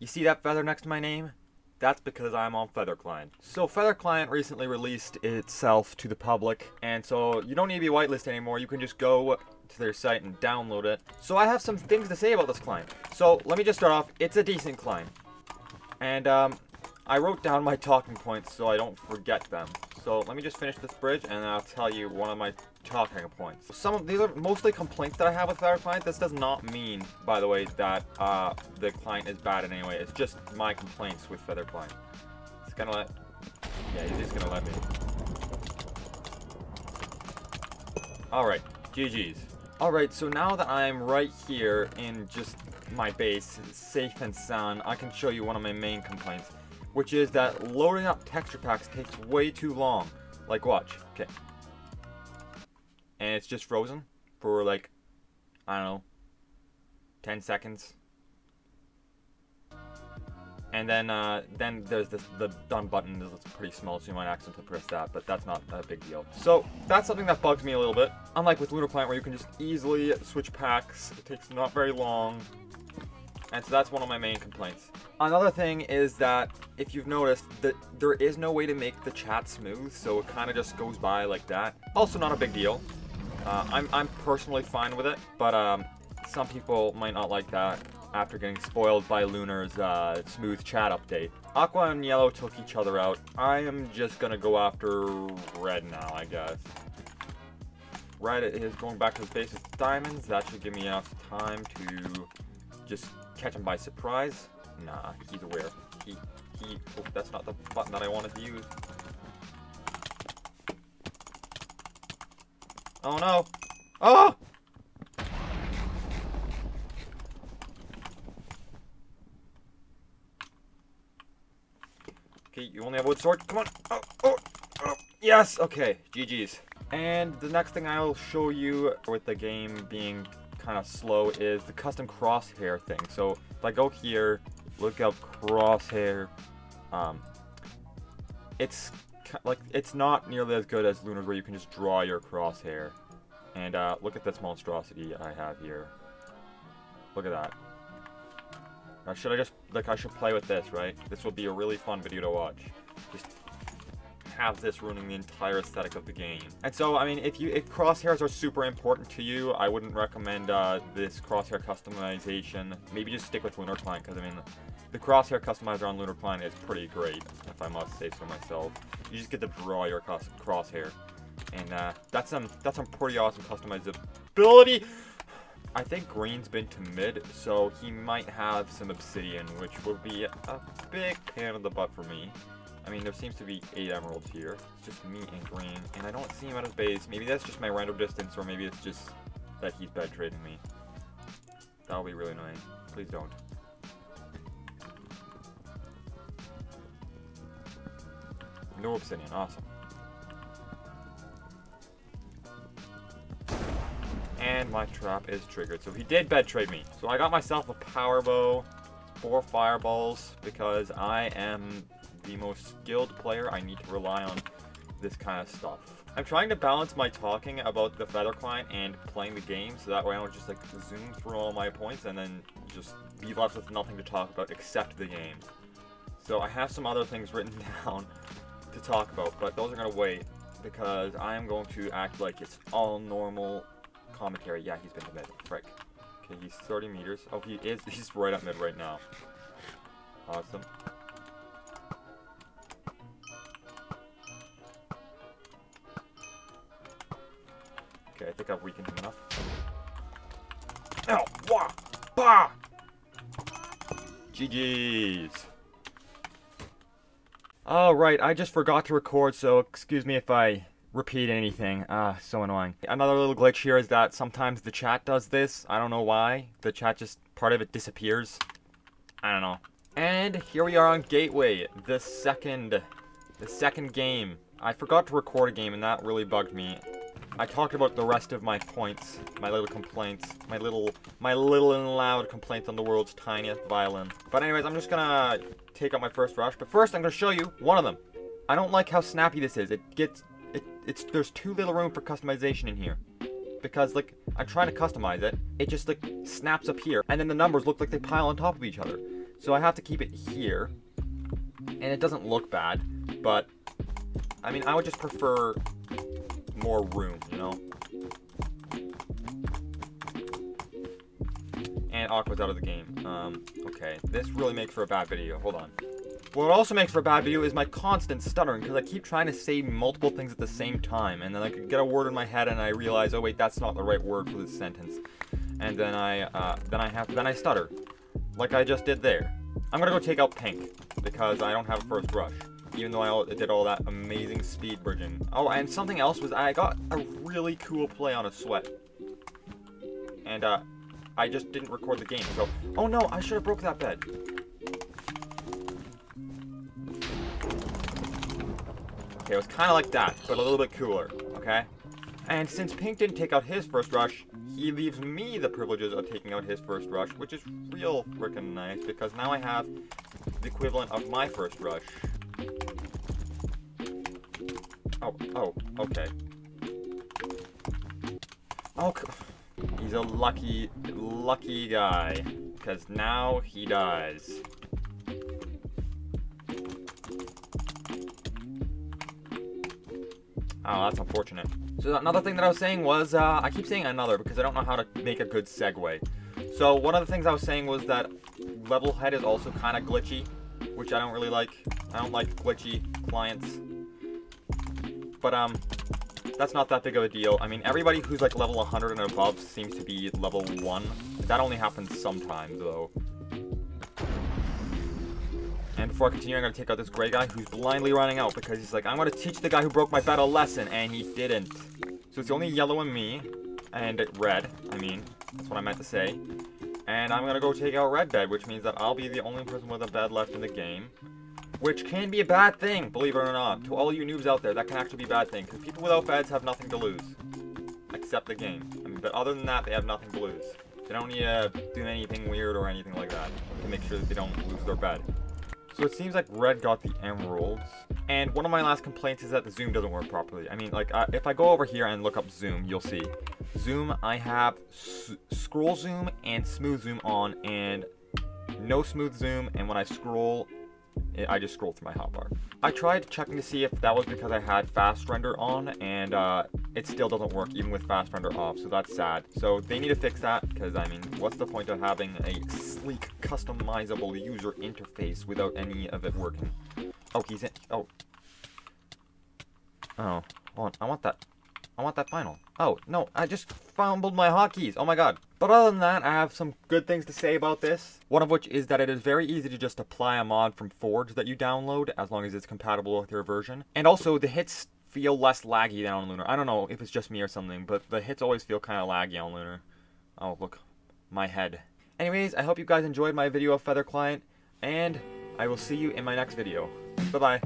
You see that feather next to my name? That's because I'm on Feather Client. So Feather Client recently released itself to the public, and so you don't need to be whitelisted anymore. You can just go to their site and download it. So I have some things to say about this client. So let me just start off. It's a decent client. And I wrote down my talking points so I don't forget them. So let me just finish this bridge and then I'll tell you one of my talking points. These are mostly complaints that I have with Feather Client. This does not mean, by the way, that the client is bad in any way. It's just my complaints with Feather Client. It's gonna let... Yeah, he's just gonna let me. Alright, GG's. Alright, so now that I'm right here in just my base, safe and sound, I can show you one of my main complaints, which is that loading up texture packs takes way too long. Like, watch. Okay. And it's just frozen for like, I don't know, 10 seconds. And then there's the done button. It's pretty small, so you might accidentally press that, but that's not a big deal. So that's something that bugs me a little bit. Unlike with Lunar Client, where you can just easily switch packs. It takes not very long. And so that's one of my main complaints. Another thing is that, if you've noticed, that there is no way to make the chat smooth, so it kind of just goes by like that. Also not a big deal. I'm personally fine with it, but some people might not like that after getting spoiled by Lunar's smooth chat update. Aqua and Yellow took each other out. I am just gonna go after Red now, I guess. Red is going back to his base with diamonds. That should give me enough time to just catch him by surprise. Nah, he's aware. Oh, that's not the button that I wanted to use. Oh no! Oh! Okay, you only have a wood sword. Come on! Oh, oh, oh! Yes! Okay, GG's. And the next thing I'll show you with the game being kind of slow is the custom crosshair thing. So if I go here, look up crosshair, it's not nearly as good as Lunar's, where you can just draw your crosshair. And look at this monstrosity I have here. Look at that. Now should I just, I should play with this, right? This will be a really fun video to watch. Just have this ruining the entire aesthetic of the game. And so, I mean, if crosshairs are super important to you, I wouldn't recommend this crosshair customization. Maybe just stick with Lunar Client, because I mean, the crosshair customizer on Lunar Client is pretty great, if I must say so myself. You just get to draw your crosshair, and that's some pretty awesome customizability. I think Green's been to mid, so he might have some obsidian, which would be a big pain in the butt for me. I mean, there seems to be 8 emeralds here. It's just me and Green, and I don't see him at his base. Maybe that's just my random distance, or maybe it's just that he's bed trading me. That would be really annoying. Please don't. No obsidian, awesome. And my trap is triggered, so he did bed trade me. So I got myself a power bow, 4 fireballs, because I am the most skilled player. I need to rely on this kind of stuff. I'm trying to balance my talking about the Feather Client and playing the game, so that way I don't just like zoom through all my points and then just be left with nothing to talk about except the game. So I have some other things written down to talk about, but those are gonna wait because I am going to act like it's all normal commentary. Yeah, he's been to mid. Frick. Okay, he's 30 meters. Oh, he's right at mid right now. Awesome. Okay, I think I've weakened him enough. Ow! Wah! Bah! GG's. Alright, I just forgot to record, so excuse me if I repeat anything. So annoying. Another little glitch here is that sometimes the chat does this. I don't know why. The chat just, part of it disappears. I don't know. And here we are on Gateway, the second game. I forgot to record a game and that really bugged me. I talked about the rest of my points, my little complaints, my little and loud complaints on the world's tiniest violin. But anyways, I'm just gonna take out my first rush, but first I'm gonna show you one of them. I don't like how snappy this is. There's too little room for customization in here. Because like, I'm trying to customize it, it just like snaps up here, and then the numbers look like they pile on top of each other. So I have to keep it here. And it doesn't look bad, but I mean, I would just prefer more room, you know? And Aqua's out of the game. Okay, this really makes for a bad video. Hold on. What also makes for a bad video is my constant stuttering, because I keep trying to say multiple things at the same time, and then I could get a word in my head and I realize, oh wait, that's not the right word for this sentence. And then I stutter. Like I just did there. I'm gonna go take out pink, because I don't have a first rush. Even though I did all that amazing speed bridging. Oh, and something else was I got a really cool play on a sweat. And I just didn't record the game, so... Oh no, I should have broke that bed. Okay, it was kind of like that, but a little bit cooler, okay? And since Pink didn't take out his first rush, he leaves me the privileges of taking out his first rush, which is real freaking nice, because now I have the equivalent of my first rush. Oh, okay. Oh, he's a lucky guy, because now he dies. Oh, that's unfortunate. So another thing that I was saying was, I keep saying another because I don't know how to make a good segue. So one of the things I was saying was that level head is also kind of glitchy, which I don't really like. I don't like glitchy clients. But, that's not that big of a deal. I mean, everybody who's like level 100 and above seems to be level 1. That only happens sometimes, though. And before I continue, I'm going to take out this gray guy who's blindly running out because he's like, I'm going to teach the guy who broke my bed a lesson, and he didn't. So it's only yellow and me, and red, I mean, that's what I meant to say. And I'm going to go take out red bed, which means that I'll be the only person with a bed left in the game. Which can be a bad thing, believe it or not. To all you noobs out there, that can actually be a bad thing. Because people without beds have nothing to lose. Except the game. I mean, but other than that, they have nothing to lose. They don't need to do anything weird or anything like that to make sure that they don't lose their bed. So it seems like red got the emeralds. And one of my last complaints is that the zoom doesn't work properly. I mean, like, if I go over here and look up zoom, you'll see. Zoom, I have scroll zoom and smooth zoom on, and no smooth zoom, and when I scroll, I just scroll through my hotbar. I tried checking to see if that was because I had fast render on, and it still doesn't work even with fast render off, so that's sad. So they need to fix that, because I mean, what's the point of having a sleek, customizable user interface without any of it working? Oh, he's in. Oh, hold on. I want that final. Oh, no, I just fumbled my hotkeys. Oh my god. But other than that, I have some good things to say about this. One of which is that it is very easy to just apply a mod from Forge that you download, as long as it's compatible with your version. And also, the hits feel less laggy than on Lunar. I don't know if it's just me or something, but the hits always feel kind of laggy on Lunar. Oh, look. My head. Anyways, I hope you guys enjoyed my video of Feather Client, and I will see you in my next video. Bye-bye.